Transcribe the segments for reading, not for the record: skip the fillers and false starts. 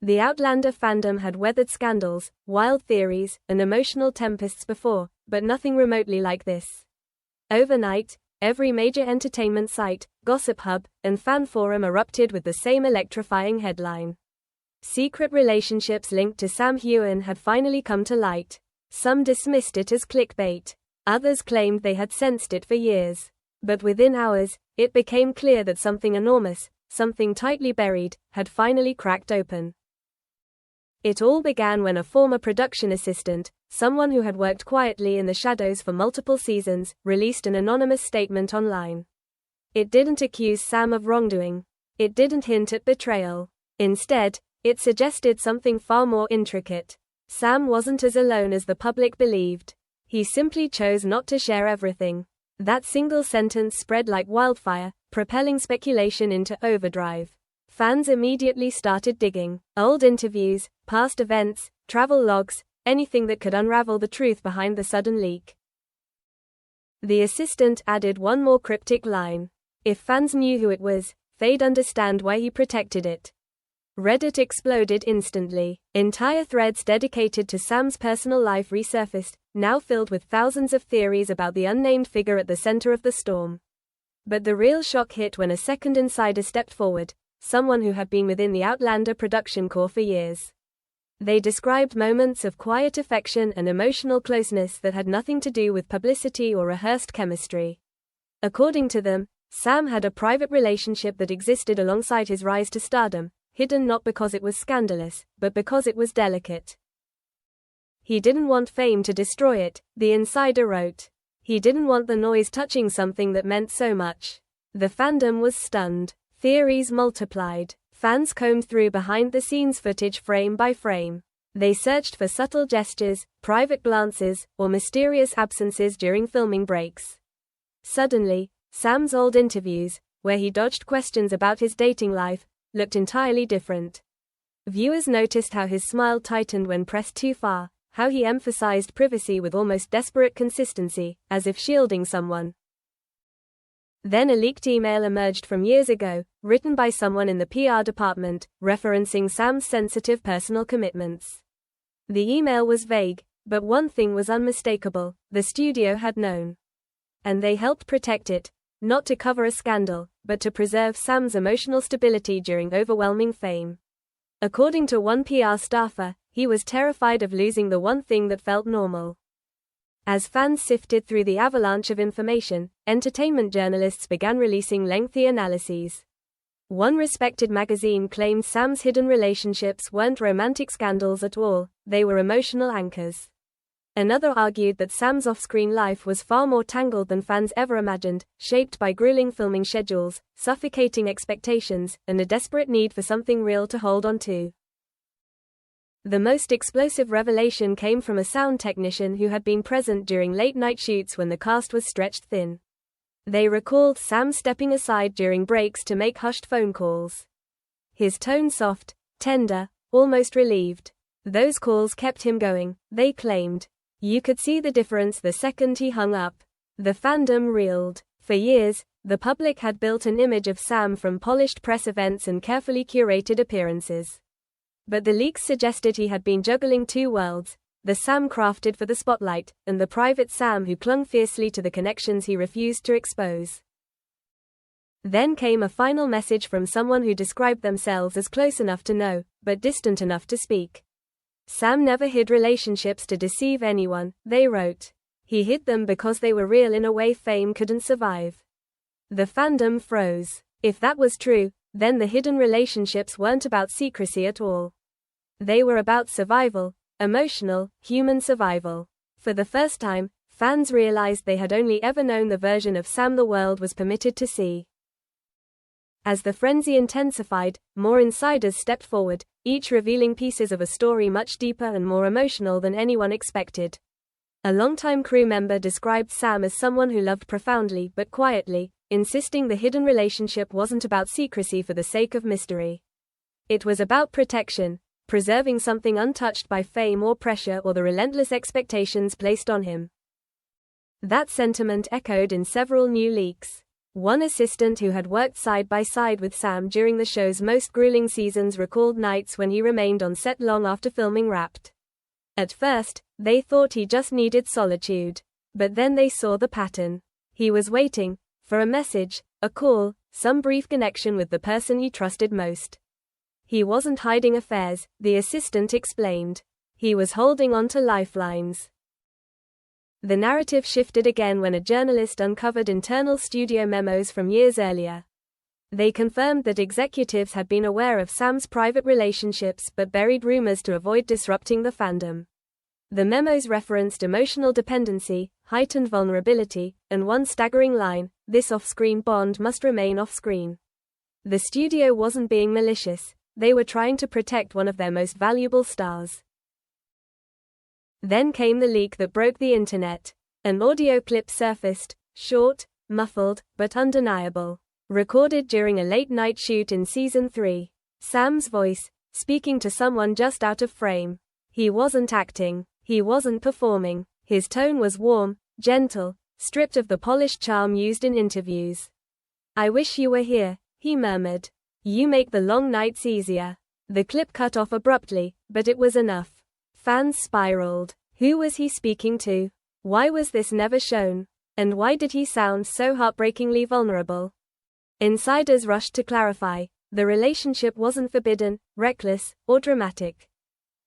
The Outlander fandom had weathered scandals, wild theories, and emotional tempests before, but nothing remotely like this. Overnight, every major entertainment site, gossip hub, and fan forum erupted with the same electrifying headline. Secret relationships linked to Sam Heughan had finally come to light. Some dismissed it as clickbait. Others claimed they had sensed it for years. But within hours, it became clear that something enormous, something tightly buried, had finally cracked open. It all began when a former production assistant, someone who had worked quietly in the shadows for multiple seasons, released an anonymous statement online. It didn't accuse Sam of wrongdoing. It didn't hint at betrayal. Instead, it suggested something far more intricate. Sam wasn't as alone as the public believed. He simply chose not to share everything. That single sentence spread like wildfire, propelling speculation into overdrive. Fans immediately started digging. Old interviews, past events, travel logs, anything that could unravel the truth behind the sudden leak. The assistant added one more cryptic line. If fans knew who it was, they'd understand why he protected it. Reddit exploded instantly. Entire threads dedicated to Sam's personal life resurfaced, now filled with thousands of theories about the unnamed figure at the center of the storm. But the real shock hit when a second insider stepped forward, someone who had been within the Outlander production core for years. They described moments of quiet affection and emotional closeness that had nothing to do with publicity or rehearsed chemistry. According to them, Sam had a private relationship that existed alongside his rise to stardom, hidden not because it was scandalous, but because it was delicate. He didn't want fame to destroy it, the insider wrote. He didn't want the noise touching something that meant so much. The fandom was stunned. Theories multiplied. Fans combed through behind-the-scenes footage frame by frame. They searched for subtle gestures, private glances, or mysterious absences during filming breaks. Suddenly, Sam's old interviews, where he dodged questions about his dating life, looked entirely different. Viewers noticed how his smile tightened when pressed too far, how he emphasized privacy with almost desperate consistency, as if shielding someone. Then a leaked email emerged from years ago, written by someone in the PR department, referencing Sam's sensitive personal commitments. The email was vague, but one thing was unmistakable: the studio had known. And they helped protect it, not to cover a scandal, but to preserve Sam's emotional stability during overwhelming fame. According to one PR staffer, he was terrified of losing the one thing that felt normal. As fans sifted through the avalanche of information, entertainment journalists began releasing lengthy analyses. One respected magazine claimed Sam's hidden relationships weren't romantic scandals at all, they were emotional anchors. Another argued that Sam's off-screen life was far more tangled than fans ever imagined, shaped by grueling filming schedules, suffocating expectations, and a desperate need for something real to hold on to. The most explosive revelation came from a sound technician who had been present during late-night shoots when the cast was stretched thin. They recalled Sam stepping aside during breaks to make hushed phone calls. His tone soft, tender, almost relieved. Those calls kept him going, they claimed. You could see the difference the second he hung up. The fandom reeled. For years, the public had built an image of Sam from polished press events and carefully curated appearances. But the leaks suggested he had been juggling two worlds, the Sam crafted for the spotlight, and the private Sam who clung fiercely to the connections he refused to expose. Then came a final message from someone who described themselves as close enough to know, but distant enough to speak. Sam never hid relationships to deceive anyone, they wrote. He hid them because they were real in a way fame couldn't survive. The fandom froze. If that was true, then the hidden relationships weren't about secrecy at all. They were about survival, emotional, human survival. For the first time, fans realized they had only ever known the version of Sam the world was permitted to see. As the frenzy intensified, more insiders stepped forward, each revealing pieces of a story much deeper and more emotional than anyone expected. A longtime crew member described Sam as someone who loved profoundly but quietly, insisting the hidden relationship wasn't about secrecy for the sake of mystery. It was about protection, preserving something untouched by fame or pressure or the relentless expectations placed on him. That sentiment echoed in several new leaks. One assistant who had worked side by side with Sam during the show's most grueling seasons recalled nights when he remained on set long after filming Wrapped. At first, they thought he just needed solitude. But then they saw the pattern. He was waiting for a message, a call, some brief connection with the person he trusted most. He wasn't hiding affairs, the assistant explained. He was holding on to lifelines. The narrative shifted again when a journalist uncovered internal studio memos from years earlier. They confirmed that executives had been aware of Sam's private relationships but buried rumors to avoid disrupting the fandom. The memos referenced emotional dependency, heightened vulnerability, and one staggering line, "This off-screen bond must remain off-screen." The studio wasn't being malicious, they were trying to protect one of their most valuable stars. Then came the leak that broke the internet. An audio clip surfaced, short, muffled, but undeniable. Recorded during a late-night shoot in Season 3. Sam's voice, speaking to someone just out of frame. He wasn't acting. He wasn't performing. His tone was warm, gentle, stripped of the polished charm used in interviews. "I wish you were here," he murmured. "You make the long nights easier." The clip cut off abruptly, but it was enough. Fans spiraled. Who was he speaking to? Why was this never shown? And why did he sound so heartbreakingly vulnerable? Insiders rushed to clarify. The relationship wasn't forbidden, reckless, or dramatic.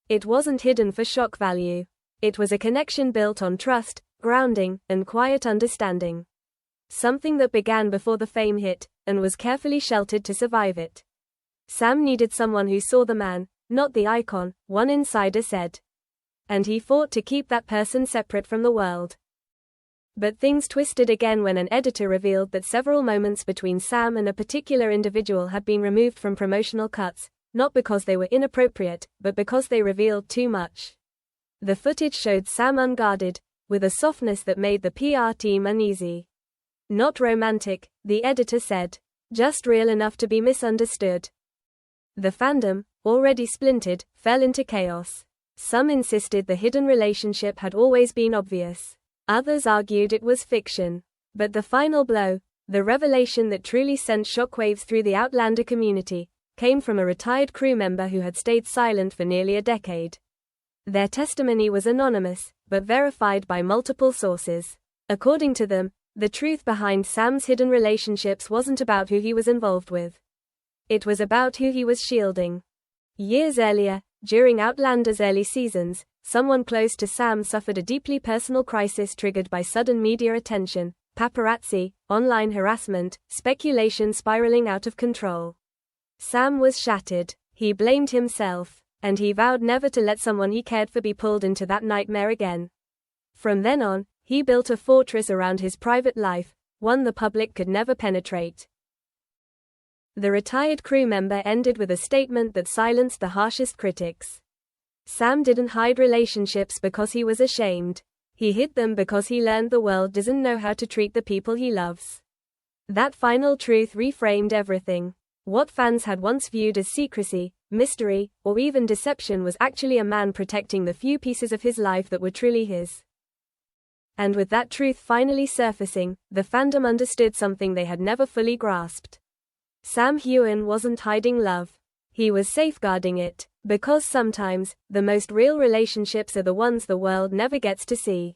It wasn't hidden for shock value. It was a connection built on trust, grounding, and quiet understanding. Something that began before the fame hit, and was carefully sheltered to survive it. Sam needed someone who saw the man, not the icon, one insider said. And he fought to keep that person separate from the world. But things twisted again when an editor revealed that several moments between Sam and a particular individual had been removed from promotional cuts, not because they were inappropriate, but because they revealed too much. The footage showed Sam unguarded, with a softness that made the PR team uneasy. Not romantic, the editor said. Just real enough to be misunderstood. The fandom, already splintered, fell into chaos. Some insisted the hidden relationship had always been obvious. Others argued it was fiction. But the final blow, the revelation that truly sent shockwaves through the Outlander community, came from a retired crew member who had stayed silent for nearly a decade. Their testimony was anonymous, but verified by multiple sources. According to them, the truth behind Sam's hidden relationships wasn't about who he was involved with. It was about who he was shielding. Years earlier, during Outlander's early seasons, someone close to Sam suffered a deeply personal crisis triggered by sudden media attention, paparazzi, online harassment, speculation spiraling out of control. Sam was shattered. He blamed himself, and he vowed never to let someone he cared for be pulled into that nightmare again. From then on, he built a fortress around his private life, one the public could never penetrate. The retired crew member ended with a statement that silenced the harshest critics. Sam didn't hide relationships because he was ashamed. He hid them because he learned the world doesn't know how to treat the people he loves. That final truth reframed everything. What fans had once viewed as secrecy, mystery, or even deception was actually a man protecting the few pieces of his life that were truly his. And with that truth finally surfacing, the fandom understood something they had never fully grasped. Sam Heughan wasn't hiding love. He was safeguarding it, because sometimes, the most real relationships are the ones the world never gets to see.